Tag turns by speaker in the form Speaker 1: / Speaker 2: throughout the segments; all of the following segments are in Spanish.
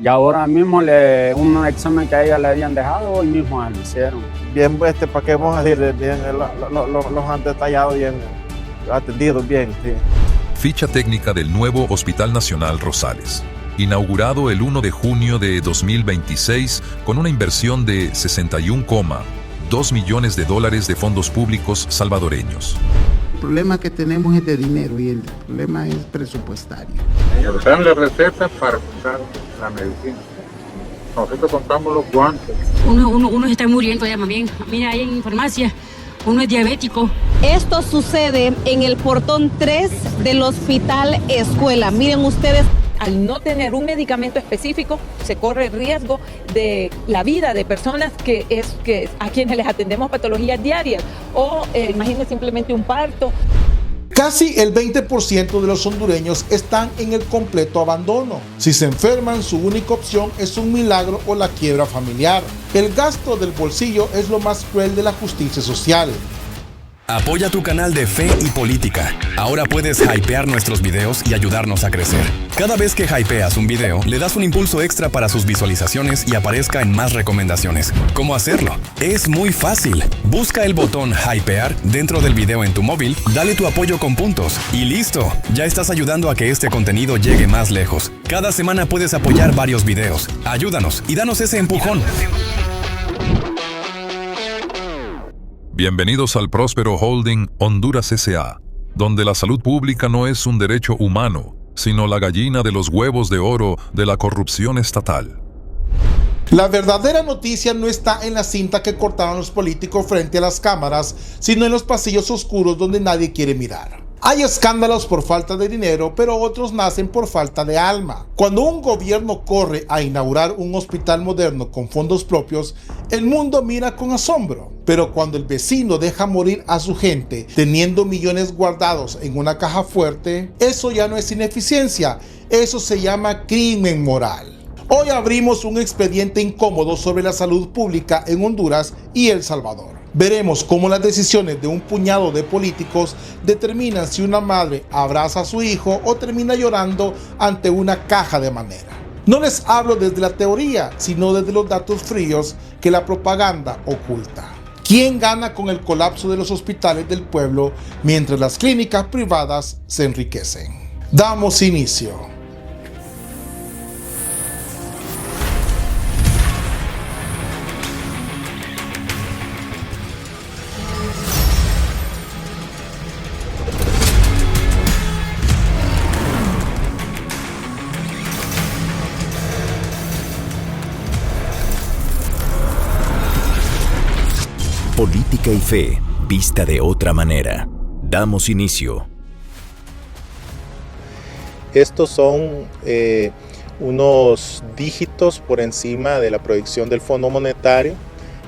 Speaker 1: Y ahora mismo un examen que a ella le habían dejado, hoy mismo le hicieron.
Speaker 2: Bien, ¿para qué vamos a decir? Bien, los han detallado bien, atendido bien, sí.
Speaker 3: Ficha técnica del nuevo Hospital Nacional Rosales. Inaugurado el 1 de junio de 2026 con una inversión de 61,2 millones de dólares de fondos públicos salvadoreños.
Speaker 4: El problema que tenemos es de dinero y el problema es presupuestario.
Speaker 5: Nos dan la receta para comprar la medicina. Nosotros compramos los guantes.
Speaker 6: Uno se está muriendo ya, más bien. Mira, ahí en farmacia, uno es diabético.
Speaker 7: Esto sucede en el portón 3 del Hospital Escuela. Miren ustedes.
Speaker 8: Al no tener un medicamento específico, se corre el riesgo de la vida de personas a quienes les atendemos patologías diarias. O imaginen simplemente un parto.
Speaker 9: Casi el 20% de los hondureños están en el completo abandono. Si se enferman, su única opción es un milagro o la quiebra familiar. El gasto del bolsillo es lo más cruel de la justicia social.
Speaker 10: Apoya tu canal de Fe y Política. Ahora puedes hypear nuestros videos y ayudarnos a crecer. Cada vez que hypeas un video, le das un impulso extra para sus visualizaciones y aparezca en más recomendaciones. ¿Cómo hacerlo? Es muy fácil. Busca el botón hypear dentro del video en tu móvil, dale tu apoyo con puntos y listo. Ya estás ayudando a que este contenido llegue más lejos. Cada semana puedes apoyar varios videos. Ayúdanos y danos ese empujón.
Speaker 3: Bienvenidos al Próspero Holding Honduras S.A., donde la salud pública no es un derecho humano, sino la gallina de los huevos de oro de la corrupción estatal.
Speaker 9: La verdadera noticia no está en la cinta que cortaron los políticos frente a las cámaras, sino en los pasillos oscuros donde nadie quiere mirar. Hay escándalos por falta de dinero, pero otros nacen por falta de alma. Cuando un gobierno corre a inaugurar un hospital moderno con fondos propios, el mundo mira con asombro. Pero cuando el vecino deja morir a su gente teniendo millones guardados en una caja fuerte, eso ya no es ineficiencia, eso se llama crimen moral. Hoy abrimos un expediente incómodo sobre la salud pública en Honduras y El Salvador. Veremos cómo las decisiones de un puñado de políticos determinan si una madre abraza a su hijo o termina llorando ante una caja de madera. No les hablo desde la teoría, sino desde los datos fríos que la propaganda oculta. ¿Quién gana con el colapso de los hospitales del pueblo mientras las clínicas privadas se enriquecen? Damos inicio.
Speaker 11: Política y fe, vista de otra manera. Damos inicio.
Speaker 12: Estos son unos dígitos por encima de la proyección del Fondo Monetario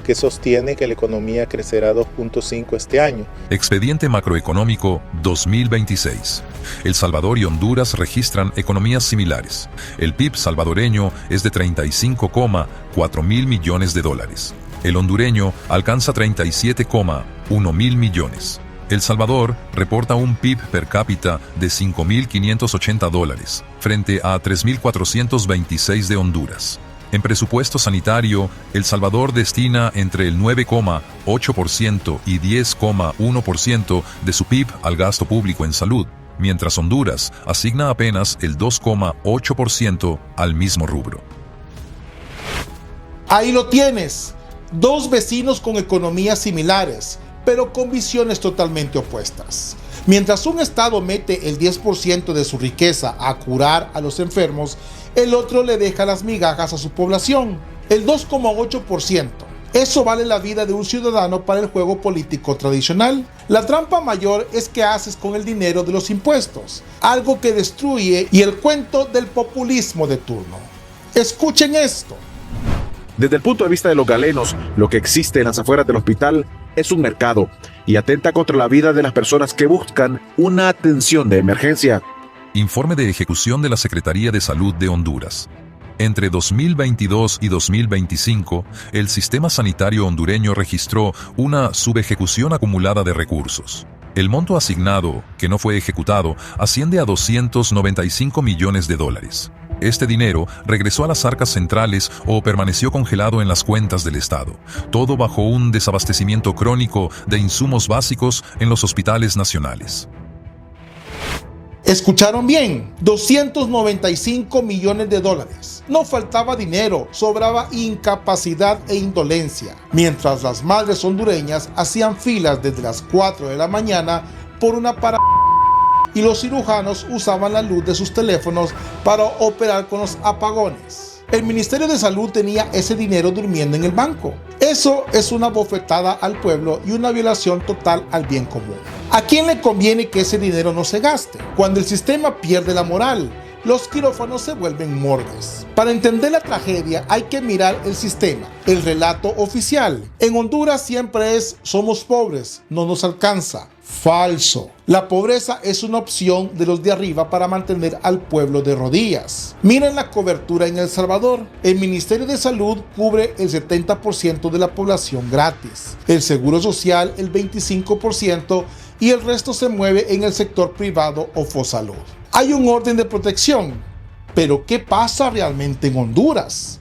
Speaker 12: que sostiene que la economía crecerá 2.5 este año.
Speaker 3: Expediente macroeconómico 2026. El Salvador y Honduras registran economías similares. El PIB salvadoreño es de 35,4 mil millones de dólares. El hondureño alcanza 37,1 mil millones. El Salvador reporta un PIB per cápita de 5.580 dólares, frente a 3.426 de Honduras. En presupuesto sanitario, El Salvador destina entre el 9,8% y 10,1% de su PIB al gasto público en salud, mientras Honduras asigna apenas el 2,8% al mismo rubro.
Speaker 9: Ahí lo tienes. Dos vecinos con economías similares, pero con visiones totalmente opuestas. Mientras un estado mete el 10% de su riqueza a curar a los enfermos, el otro le deja las migajas a su población, el 2,8%. Eso vale la vida de un ciudadano para el juego político tradicional. La trampa mayor es qué haces con el dinero de los impuestos, algo que destruye, y el cuento del populismo de turno. Escuchen esto.
Speaker 13: Desde el punto de vista de los galenos, lo que existe en las afueras del hospital es un mercado y atenta contra la vida de las personas que buscan una atención de emergencia.
Speaker 3: Informe de ejecución de la Secretaría de Salud de Honduras. Entre 2022 y 2025, el sistema sanitario hondureño registró una subejecución acumulada de recursos. El monto asignado, que no fue ejecutado, asciende a 295 millones de dólares. Este dinero regresó a las arcas centrales o permaneció congelado en las cuentas del Estado, todo bajo un desabastecimiento crónico de insumos básicos en los hospitales nacionales.
Speaker 9: Escucharon bien, 295 millones de dólares. No faltaba dinero, sobraba incapacidad e indolencia. Mientras las madres hondureñas hacían filas desde las 4 de la mañana por una y los cirujanos usaban la luz de sus teléfonos para operar con los apagones. El Ministerio de Salud tenía ese dinero durmiendo en el banco. Eso es una bofetada al pueblo y una violación total al bien común. ¿A quién le conviene que ese dinero no se gaste? Cuando el sistema pierde la moral, los quirófanos se vuelven morgues. Para entender la tragedia hay que mirar el sistema, el relato oficial. En Honduras siempre es somos pobres, no nos alcanza. Falso. La pobreza es una opción de los de arriba para mantener al pueblo de rodillas. Miren la cobertura en El Salvador. El Ministerio de Salud cubre el 70% de la población gratis, el Seguro Social el 25% y el resto se mueve en el sector privado o Fosalud. Hay un orden de protección, pero ¿qué pasa realmente en Honduras?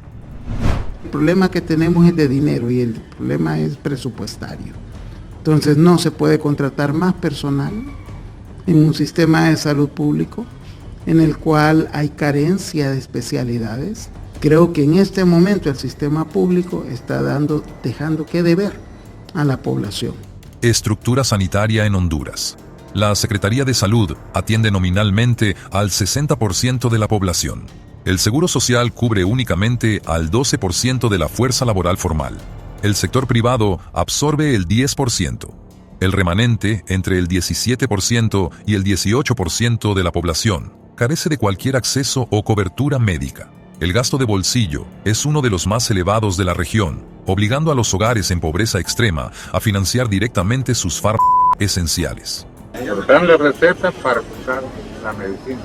Speaker 4: El problema que tenemos es de dinero y el problema es presupuestario. Entonces no se puede contratar más personal en un sistema de salud público en el cual hay carencia de especialidades. Creo que en este momento el sistema público está dejando que deber a la población.
Speaker 3: Estructura sanitaria en Honduras. La Secretaría de Salud atiende nominalmente al 60% de la población. El Seguro Social cubre únicamente al 12% de la fuerza laboral formal. El sector privado absorbe el 10%. El remanente, entre el 17% y el 18% de la población, carece de cualquier acceso o cobertura médica. El gasto de bolsillo es uno de los más elevados de la región, obligando a los hogares en pobreza extrema a financiar directamente sus fármacos esenciales.
Speaker 5: Nos dan la receta para comprar la medicina.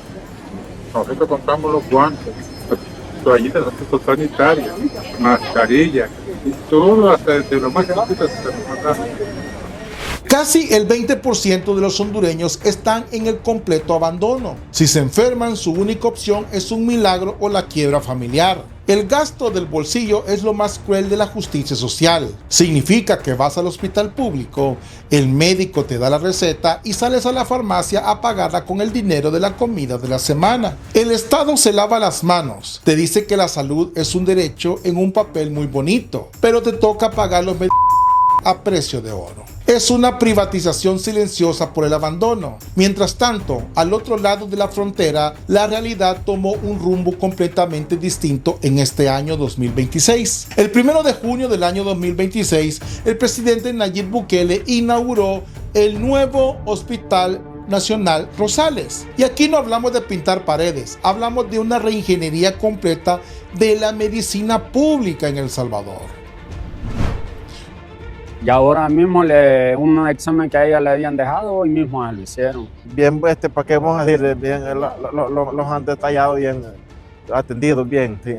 Speaker 5: Nosotros compramos los guantes, toallitas sanitarias, mascarillas, y todo hasta de lo más chiquito se nos
Speaker 9: Casi el 20% de los hondureños están en el completo abandono. Si se enferman, su única opción es un milagro o la quiebra familiar. El gasto del bolsillo es lo más cruel de la justicia social. Significa que vas al hospital público, el médico te da la receta y sales a la farmacia a pagarla con el dinero de la comida de la semana. El Estado se lava las manos, te dice que la salud es un derecho en un papel muy bonito, pero te toca pagar los medicamentos a precio de oro. Es una privatización silenciosa por el abandono. Mientras tanto, al otro lado de la frontera, la realidad tomó un rumbo completamente distinto en este año 2026. El 1 de junio del año 2026, el presidente Nayib Bukele inauguró el nuevo Hospital Nacional Rosales. Y aquí no hablamos de pintar paredes, hablamos de una reingeniería completa de la medicina pública en El Salvador.
Speaker 1: Y ahora mismo un examen que a ella le habían dejado, hoy mismo lo hicieron.
Speaker 2: Bien, ¿para qué vamos a decir? Bien, los han detallado bien, atendido bien, sí.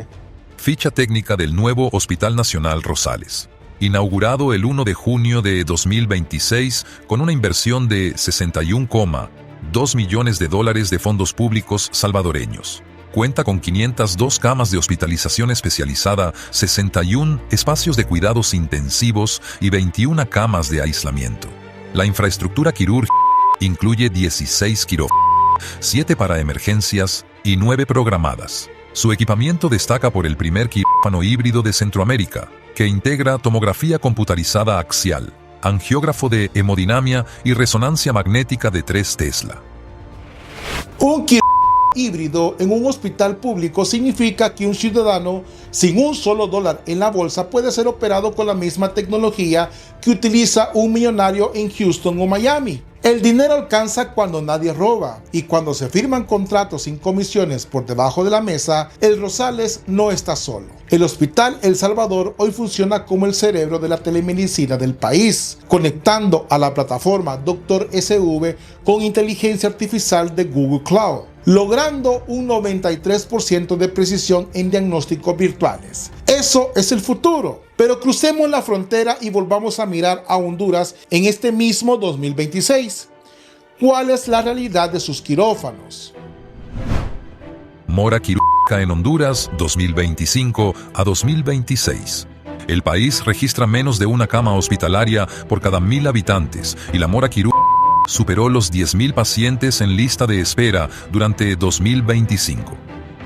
Speaker 3: Ficha técnica del nuevo Hospital Nacional Rosales. Inaugurado el 1 de junio de 2026 con una inversión de 61,2 millones de dólares de fondos públicos salvadoreños. Cuenta con 502 camas de hospitalización especializada, 61 espacios de cuidados intensivos y 21 camas de aislamiento. La infraestructura quirúrgica incluye 16 quirófanos, 7 para emergencias y 9 programadas. Su equipamiento destaca por el primer quirófano híbrido de Centroamérica, que integra tomografía computarizada axial, angiógrafo de hemodinamia y resonancia magnética de 3 Tesla.
Speaker 9: Un híbrido en un hospital público significa que un ciudadano sin un solo dólar en la bolsa puede ser operado con la misma tecnología que utiliza un millonario en Houston o Miami. El dinero alcanza cuando nadie roba y cuando se firman contratos sin comisiones por debajo de la mesa, el Rosales no está solo. El Hospital El Salvador hoy funciona como el cerebro de la telemedicina del país, conectando a la plataforma Doctor SV con inteligencia artificial de Google Cloud, logrando un 93% de precisión en diagnósticos virtuales. Eso es el futuro. Pero crucemos la frontera y volvamos a mirar a Honduras en este mismo 2026. ¿Cuál es la realidad de sus quirófanos?
Speaker 3: Mora Quirúrgica. en Honduras 2025 a 2026. El país registra menos de una cama hospitalaria por cada 1.000 habitantes y la mora quirúrgica superó los 10.000 pacientes en lista de espera durante 2025.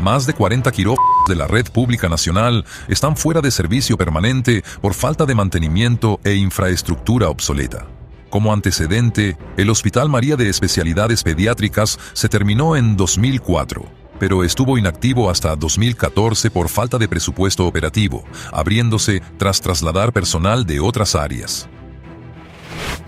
Speaker 3: Más de 40 quirófanos de la red pública nacional están fuera de servicio permanente por falta de mantenimiento e infraestructura obsoleta. Como antecedente, el Hospital María de Especialidades Pediátricas se terminó en 2004, pero estuvo inactivo hasta 2014 por falta de presupuesto operativo, abriéndose tras trasladar personal de otras áreas.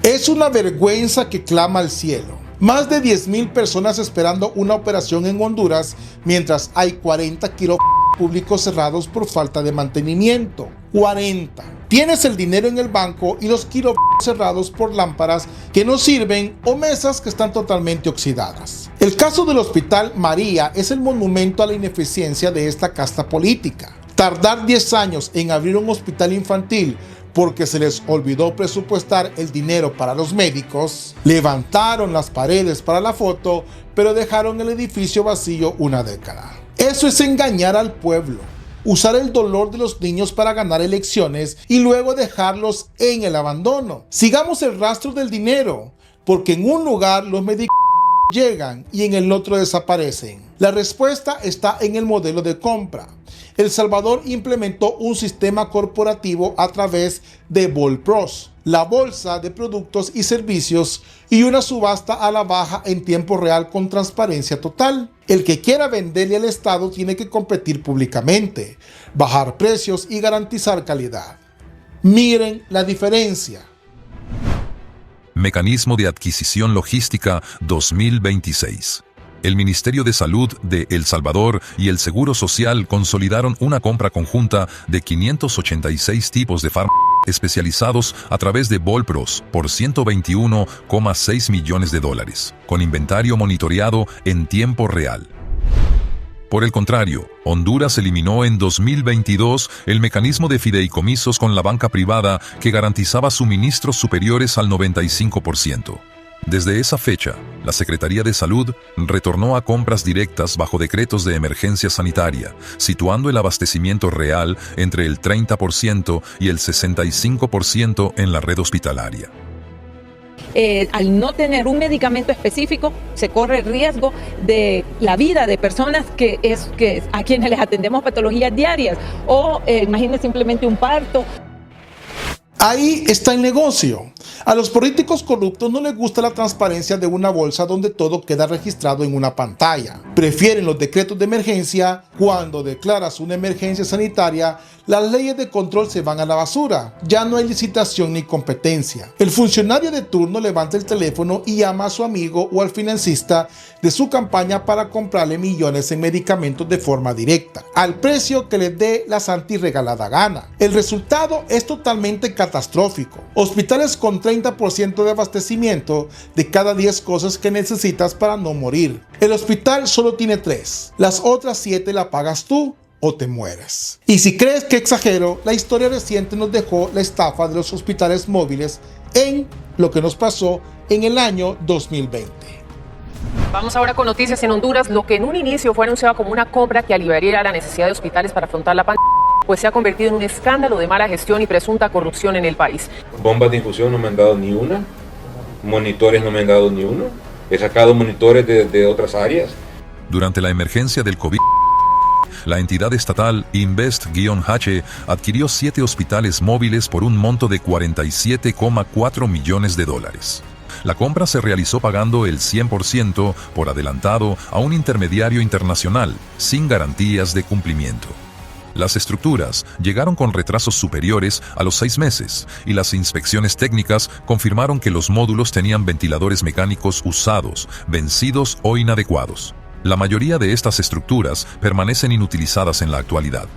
Speaker 9: Es una vergüenza que clama al cielo. Más de 10.000 personas esperando una operación en Honduras, mientras hay 40 quirófanos públicos cerrados por falta de mantenimiento. 40. Tienes el dinero en el banco y los quirófanos cerrados por lámparas que no sirven o mesas que están totalmente oxidadas. El caso del Hospital María es el monumento a la ineficiencia de esta casta política. Tardar 10 años en abrir un hospital infantil porque se les olvidó presupuestar el dinero para los médicos, levantaron las paredes para la foto, pero dejaron el edificio vacío una década. Eso es engañar al pueblo, usar el dolor de los niños para ganar elecciones y luego dejarlos en el abandono. Sigamos el rastro del dinero, porque en un lugar los médicos llegan y en el otro desaparecen. La respuesta está en el modelo de compra. El Salvador implementó un sistema corporativo a través de Volpros, la bolsa de productos y servicios, y una subasta a la baja en tiempo real con transparencia total. El que quiera venderle al Estado tiene que competir públicamente, bajar precios y garantizar calidad. Miren la diferencia.
Speaker 3: Mecanismo de Adquisición Logística 2026. El Ministerio de Salud de El Salvador y el Seguro Social consolidaron una compra conjunta de 586 tipos de fármacos especializados a través de Volpros por $121,6 millones, con inventario monitoreado en tiempo real. Por el contrario, Honduras eliminó en 2022 el mecanismo de fideicomisos con la banca privada que garantizaba suministros superiores al 95%. Desde esa fecha, la Secretaría de Salud retornó a compras directas bajo decretos de emergencia sanitaria, situando el abastecimiento real entre el 30% y el 65% en la red hospitalaria.
Speaker 8: Al no tener un medicamento específico, se corre el riesgo de la vida de personas que a quienes les atendemos patologías diarias o imaginen simplemente un parto.
Speaker 9: Ahí está el negocio. A los políticos corruptos no les gusta la transparencia de una bolsa donde todo queda registrado en una pantalla. Prefieren los decretos de emergencia. Cuando declaras una emergencia sanitaria, las leyes de control se van a la basura. Ya no hay licitación ni competencia. El funcionario de turno levanta el teléfono y llama a su amigo o al financista de su campaña para comprarle millones en medicamentos de forma directa, al precio que les dé la santa y regalada gana. El resultado es totalmente catastrófico. Hospitales con 30% de abastecimiento de cada 10 cosas que necesitas para no morir. El hospital solo tiene 3. Las otras 7 la pagas tú o te mueres. Y si crees que exagero, la historia reciente nos dejó la estafa de los hospitales móviles en lo que nos pasó en el año 2020.
Speaker 14: Vamos ahora con noticias en Honduras. Lo que en un inicio fue anunciado como una compra que aliviaría la necesidad de hospitales para afrontar la pandemia, pues se ha convertido en un escándalo de mala gestión y presunta corrupción en el país.
Speaker 15: Bombas de infusión no me han dado ni una, monitores no me han dado ni uno, he sacado monitores de otras áreas.
Speaker 3: Durante la emergencia del COVID, la entidad estatal Invest-H adquirió 7 hospitales móviles por un monto de $47,4 millones. La compra se realizó pagando el 100% por adelantado a un intermediario internacional, sin garantías de cumplimiento. Las estructuras llegaron con retrasos superiores a los 6 meses y las inspecciones técnicas confirmaron que los módulos tenían ventiladores mecánicos usados, vencidos o inadecuados. La mayoría de estas estructuras permanecen inutilizadas en la actualidad.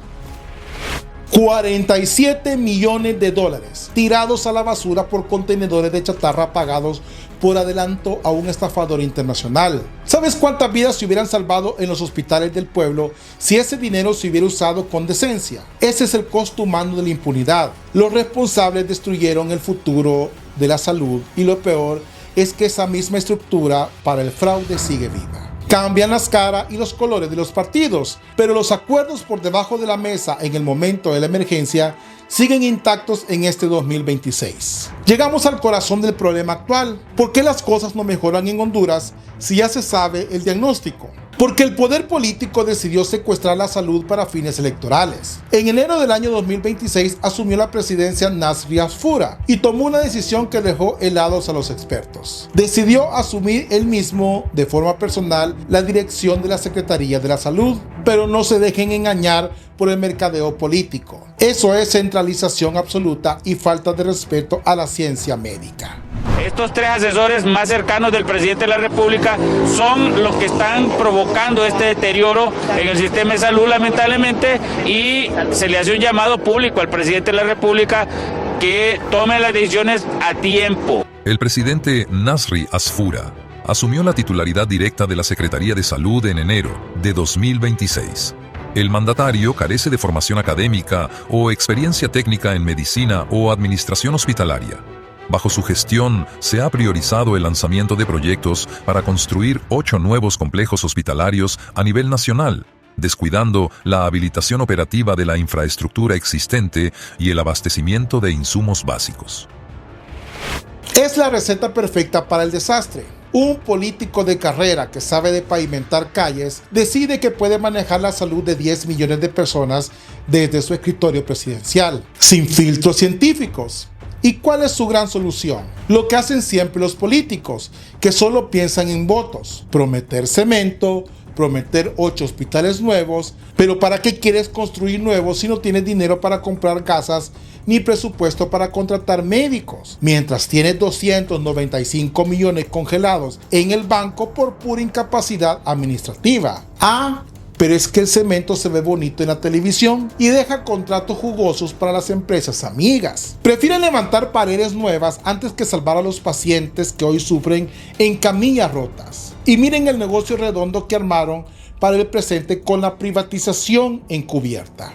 Speaker 9: $47 millones tirados a la basura por contenedores de chatarra pagados por adelanto a un estafador internacional. ¿Sabes cuántas vidas se hubieran salvado en los hospitales del pueblo si ese dinero se hubiera usado con decencia? Ese es el costo humano de la impunidad. Los responsables destruyeron el futuro de la salud y lo peor es que esa misma estructura para el fraude sigue viva. Cambian las caras y los colores de los partidos, pero los acuerdos por debajo de la mesa en el momento de la emergencia siguen intactos en este 2026. Llegamos al corazón del problema actual. ¿Por qué las cosas no mejoran en Honduras si ya se sabe el diagnóstico? Porque el poder político decidió secuestrar la salud para fines electorales. En enero del año 2026 asumió la presidencia Nasri Asfura y tomó una decisión que dejó helados a los expertos. Decidió asumir él mismo de forma personal la dirección de la Secretaría de la Salud, pero no se dejen engañar por el mercadeo político. Eso es centralización absoluta y falta de respeto a la ciencia médica.
Speaker 16: Estos tres asesores más cercanos del presidente de la República son los que están provocando este deterioro en el sistema de salud, lamentablemente, y se le hace un llamado público al presidente de la República que tome las decisiones a tiempo.
Speaker 3: El presidente Nasri Asfura asumió la titularidad directa de la Secretaría de Salud en enero de 2026. El mandatario carece de formación académica o experiencia técnica en medicina o administración hospitalaria. Bajo su gestión, se ha priorizado el lanzamiento de proyectos para construir 8 nuevos complejos hospitalarios a nivel nacional, descuidando la habilitación operativa de la infraestructura existente y el abastecimiento de insumos básicos.
Speaker 9: Es la receta perfecta para el desastre. Un político de carrera que sabe de pavimentar calles decide que puede manejar la salud de 10 millones de personas desde su escritorio presidencial, sin filtros científicos. ¿Y cuál es su gran solución? Lo que hacen siempre los políticos, que solo piensan en votos: prometer cemento, prometer 8 hospitales nuevos. Pero ¿para qué quieres construir nuevos si no tienes dinero para comprar casas ni presupuesto para contratar médicos? Mientras tienes 295 millones congelados en el banco por pura incapacidad administrativa. Pero es que el cemento se ve bonito en la televisión y deja contratos jugosos para las empresas amigas. Prefieren levantar paredes nuevas antes que salvar a los pacientes que hoy sufren en camillas rotas. Y miren el negocio redondo que armaron para el presente con la privatización encubierta.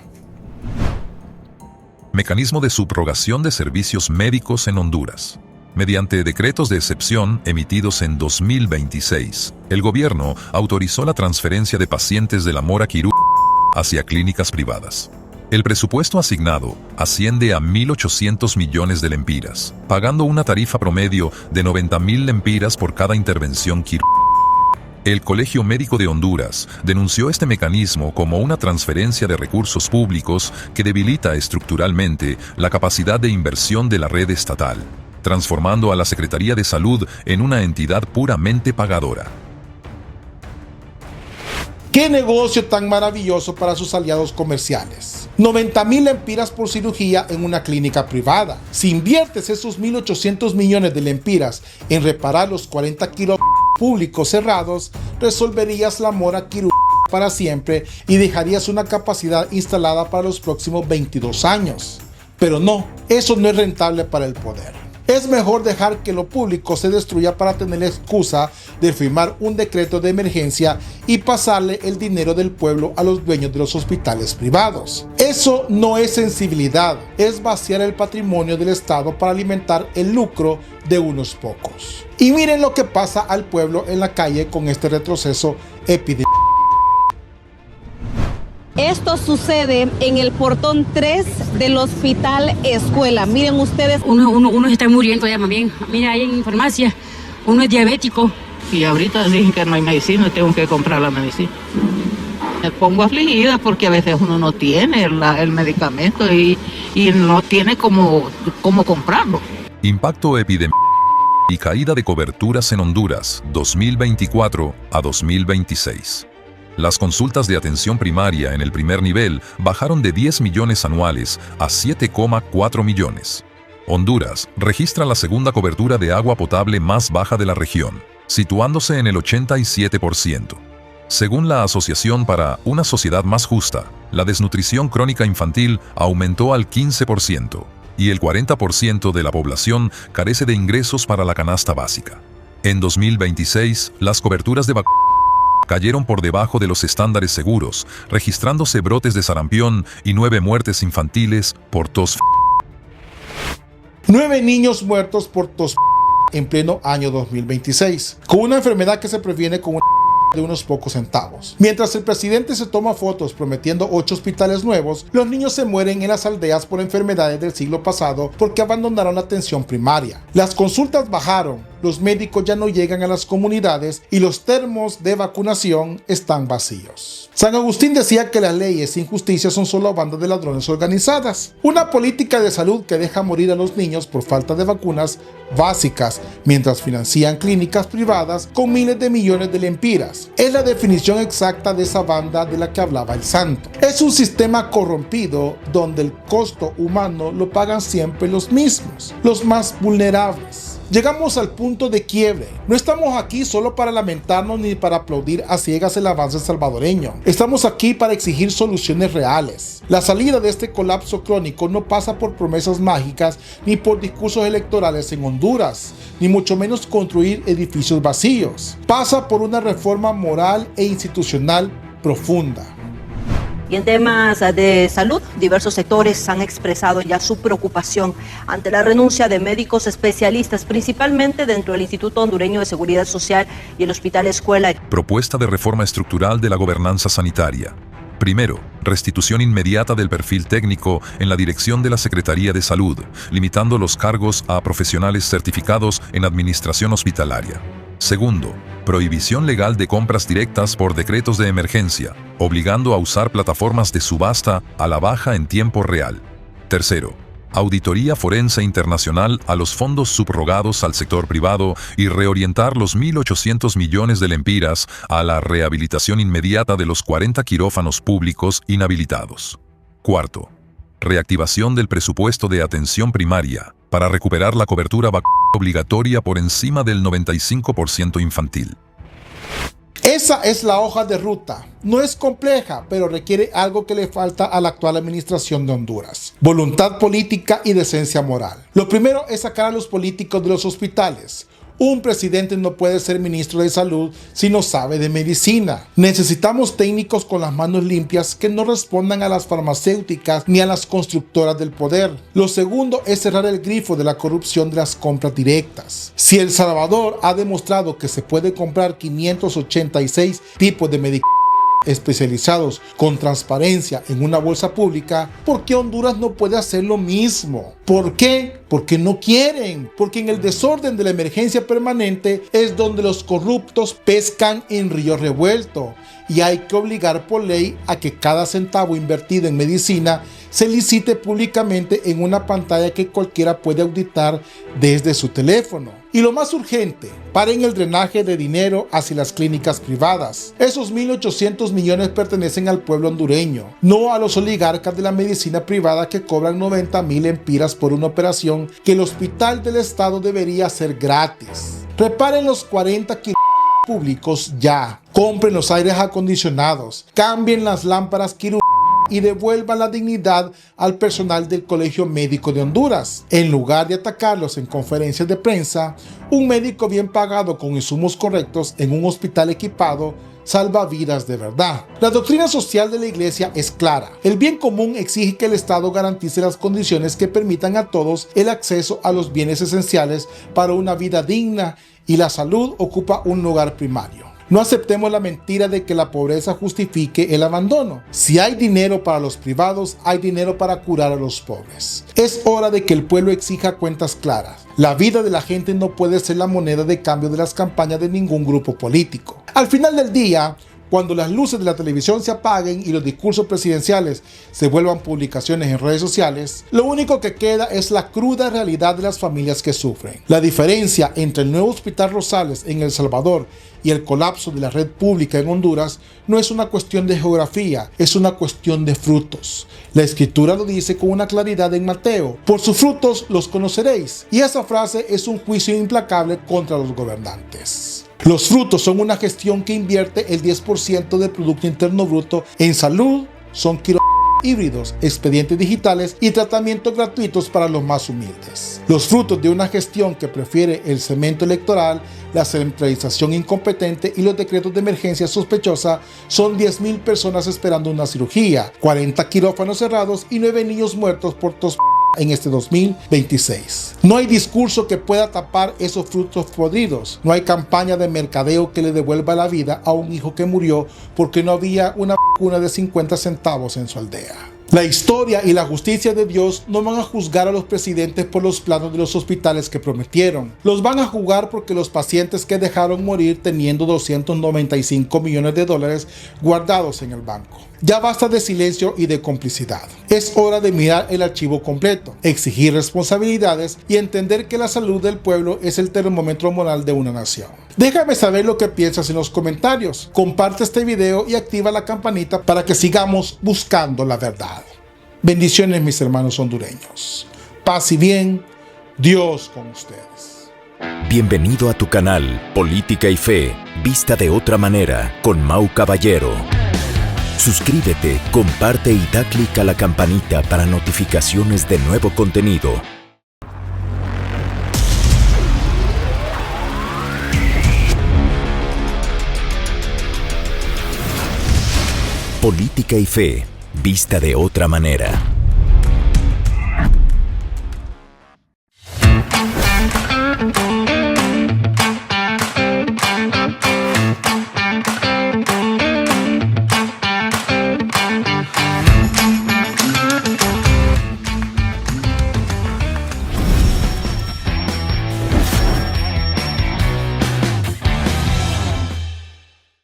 Speaker 3: Mecanismo de subrogación de servicios médicos en Honduras. Mediante decretos de excepción emitidos en 2026, el gobierno autorizó la transferencia de pacientes de la mora quirúrgica hacia clínicas privadas. El presupuesto asignado asciende a 1.800 millones de lempiras, pagando una tarifa promedio de 90.000 lempiras por cada intervención quirúrgica. El Colegio Médico de Honduras denunció este mecanismo como una transferencia de recursos públicos que debilita estructuralmente la capacidad de inversión de la red estatal, transformando a la Secretaría de Salud en una entidad puramente pagadora.
Speaker 9: ¡Qué negocio tan maravilloso para sus aliados comerciales! 90.000 lempiras por cirugía en una clínica privada. Si inviertes esos 1.800 millones de lempiras en reparar los 40 kilos públicos cerrados, resolverías la mora quirúrgica para siempre y dejarías una capacidad instalada para los próximos 22 años. Pero no, eso no es rentable para el poder. Es mejor dejar que lo público se destruya para tener la excusa de firmar un decreto de emergencia y pasarle el dinero del pueblo a los dueños de los hospitales privados. Eso no es sensibilidad, es vaciar el patrimonio del Estado para alimentar el lucro de unos pocos. Y miren lo que pasa al pueblo en la calle con este retroceso epidémico.
Speaker 7: Esto sucede en el portón 3 del Hospital Escuela. Miren ustedes.
Speaker 6: Uno está muriendo ya, más bien. Mira, ahí en farmacia, uno es diabético.
Speaker 17: Y ahorita dicen que no hay medicina, tengo que comprar la medicina. Me pongo afligida porque a veces uno no tiene el medicamento y no tiene cómo comprarlo.
Speaker 3: Impacto epidémico y caída de coberturas en Honduras 2024 a 2026. Las consultas de atención primaria en el primer nivel bajaron de 10 millones anuales a 7,4 millones. Honduras registra la segunda cobertura de agua potable más baja de la región, situándose en el 87%. Según la Asociación para una Sociedad Más Justa, la desnutrición crónica infantil aumentó al 15% y el 40% de la población carece de ingresos para la canasta básica. En 2026, las coberturas de vacunación cayeron por debajo de los estándares seguros, registrándose brotes de sarampión y 9 muertes infantiles por tos.
Speaker 9: 9 niños muertos por tos en pleno año 2026, con una enfermedad que se previene con una de unos pocos centavos. Mientras el presidente se toma fotos prometiendo 8 hospitales nuevos, los niños se mueren en las aldeas por enfermedades del siglo pasado porque abandonaron la atención primaria. Las consultas bajaron, los médicos ya no llegan a las comunidades y los termos de vacunación están vacíos. San Agustín decía que las leyes sin justicia son solo bandas de ladrones organizadas. Una política de salud que deja morir a los niños por falta de vacunas básicas, mientras financian clínicas privadas con miles de millones de lempiras. Es la definición exacta de esa banda de la que hablaba el santo. Es un sistema corrompido donde el costo humano lo pagan siempre los mismos, los más vulnerables. Llegamos al punto de quiebre. No estamos aquí solo para lamentarnos ni para aplaudir a ciegas el avance salvadoreño. Estamos aquí para exigir soluciones reales. La salida de este colapso crónico no pasa por promesas mágicas ni por discursos electorales en Honduras, ni mucho menos construir edificios vacíos. Pasa por una reforma moral e institucional profunda.
Speaker 18: Y en temas de salud, diversos sectores han expresado ya su preocupación ante la renuncia de médicos especialistas, principalmente dentro del Instituto Hondureño de Seguridad Social y el Hospital Escuela.
Speaker 3: Propuesta de reforma estructural de la gobernanza sanitaria. Primero, restitución inmediata del perfil técnico en la dirección de la Secretaría de Salud, limitando los cargos a profesionales certificados en administración hospitalaria. Segundo, prohibición legal de compras directas por decretos de emergencia, obligando a usar plataformas de subasta a la baja en tiempo real. Tercero, auditoría forense internacional a los fondos subrogados al sector privado y reorientar los 1.800 millones de lempiras a la rehabilitación inmediata de los 40 quirófanos públicos inhabilitados. Cuarto, reactivación del presupuesto de atención primaria para recuperar la cobertura vacunal obligatoria por encima del 95% infantil.
Speaker 9: Esa es la hoja de ruta. No es compleja, pero requiere algo que le falta a la actual administración de Honduras: voluntad política y decencia moral. Lo primero es sacar a los políticos de los hospitales. Un presidente no puede ser ministro de salud si no sabe de medicina. Necesitamos técnicos con las manos limpias que no respondan a las farmacéuticas ni a las constructoras del poder. Lo segundo es cerrar el grifo de la corrupción de las compras directas. Si El Salvador ha demostrado que se puede comprar 586 tipos de medicamentos especializados con transparencia en una bolsa pública, ¿por qué Honduras no puede hacer lo mismo? ¿Por qué? Porque no quieren, porque en el desorden de la emergencia permanente es donde los corruptos pescan en río revuelto y hay que obligar por ley a que cada centavo invertido en medicina se licite públicamente en una pantalla que cualquiera puede auditar desde su teléfono. Y lo más urgente, paren el drenaje de dinero hacia las clínicas privadas. Esos 1.800 millones pertenecen al pueblo hondureño, no a los oligarcas de la medicina privada que cobran 90,000 lempiras por una operación que el hospital del estado debería hacer gratis. Reparen los 40 públicos ya, compren los aires acondicionados, cambien las lámparas quirúrgicas y devuelvan la dignidad al personal del Colegio Médico de Honduras. En lugar de atacarlos en conferencias de prensa, un médico bien pagado con insumos correctos en un hospital equipado salva vidas de verdad. La doctrina social de la Iglesia es clara. El bien común exige que el Estado garantice las condiciones que permitan a todos el acceso a los bienes esenciales para una vida digna, y la salud ocupa un lugar primario. No aceptemos la mentira de que la pobreza justifique el abandono. Si hay dinero para los privados, hay dinero para curar a los pobres. Es hora de que el pueblo exija cuentas claras. La vida de la gente no puede ser la moneda de cambio de las campañas de ningún grupo político. Al final del día, cuando las luces de la televisión se apaguen y los discursos presidenciales se vuelvan publicaciones en redes sociales, lo único que queda es la cruda realidad de las familias que sufren. La diferencia entre el nuevo Hospital Rosales en El Salvador y el colapso de la red pública en Honduras no es una cuestión de geografía, es una cuestión de frutos. La Escritura lo dice con una claridad en Mateo: por sus frutos los conoceréis. Y esa frase es un juicio implacable contra los gobernantes. Los frutos son una gestión que invierte el 10% del Producto Interno Bruto en salud, son híbridos, expedientes digitales y tratamientos gratuitos para los más humildes. Los frutos de una gestión que prefiere el cemento electoral, la centralización incompetente y los decretos de emergencia sospechosa son 10,000 personas esperando una cirugía, 40 quirófanos cerrados y 9 niños muertos por tos en este 2026. No hay discurso que pueda tapar esos frutos podridos. No hay campaña de mercadeo que le devuelva la vida a un hijo que murió porque no había una vacuna de 50 centavos en su aldea. La historia y la justicia de Dios no van a juzgar a los presidentes por los planos de los hospitales que prometieron. Los van a juzgar porque los pacientes que dejaron morir teniendo 295 millones de dólares guardados en el banco. Ya basta de silencio y de complicidad. Es hora de mirar el archivo completo, exigir responsabilidades y entender que la salud del pueblo es el termómetro moral de una nación. Déjame saber lo que piensas en los comentarios. Comparte este video y activa la campanita para que sigamos buscando la verdad. Bendiciones, mis hermanos hondureños. Paz y bien. Dios con ustedes.
Speaker 11: Bienvenido a tu canal Política y Fe, vista de otra manera, con Mau Caballero. Suscríbete, comparte y da clic a la campanita para notificaciones de nuevo contenido. Política y Fe, vista de otra manera.